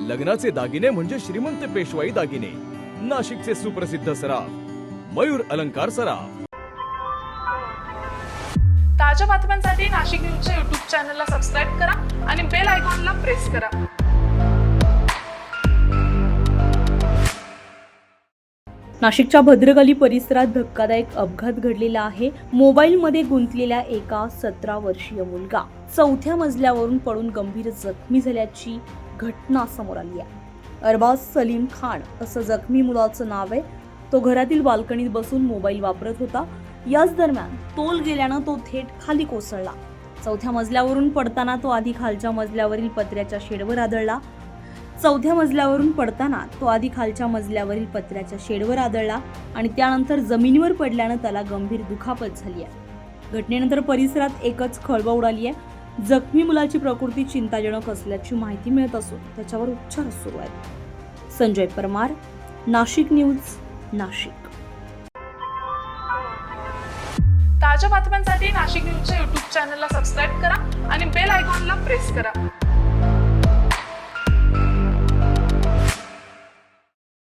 लग्नाचे दागिने म्हणजे श्रीमंत पेशवाई दागिने, नाशिकचे सुप्रसिद्ध सराफ मयूर अलंकार सराफ। ताज्या बातम्यांसाठी नाशिक न्यूजच्या YouTube चॅनलला सबस्क्राईब करा आणि बेल आयकॉनला प्रेस करा। नाशिकच्या भद्रकाली परिसरात धक्कादायक अपघात घडलेला आहे। मोबाईलमध्ये गुंतलेल्या एका 17 वर्षीय मुलगा 4थ्या मजल्यावरून पडून गंभीर जखमी झाल्याची घटना समोर आली आहे। अरबाज सलीम खान असं जखमी मुलाचं नाव आहे। तो घरातील बाल्कनीत बसून मोबाईल वापरत होता। याच दरम्यान तोल गेल्यानं तो थेट खाली कोसळला। 4थ्या मजल्यावरून पडताना तो आधी खालच्या मजल्यावरील पत्र्याच्या शेडवर आदळला। 4थ्या मजल्यावरून पडताना तो आधी खालच्या मजल्यावरील पत्र्याच्या शेडवर आदळला आणि त्यानंतर जमिनीवर पडल्यानं त्याला गंभीर दुखापत झाली आहे। घटनेनंतर परिसरात एकच खळबळ उडाली आहे। जखमी मुलाची प्रकृती चिंताजनक असल्याची माहिती मिळत असून त्याच्यावर उपचार सुरू आहेत। संजय परमार, नाशिक न्यूज, नाशिक। ताज्या बातम्यांसाठी नाशिक न्यूजच्या YouTube चॅनलला सबस्क्राईब करा आणि बेल आयकॉनला प्रेस करा।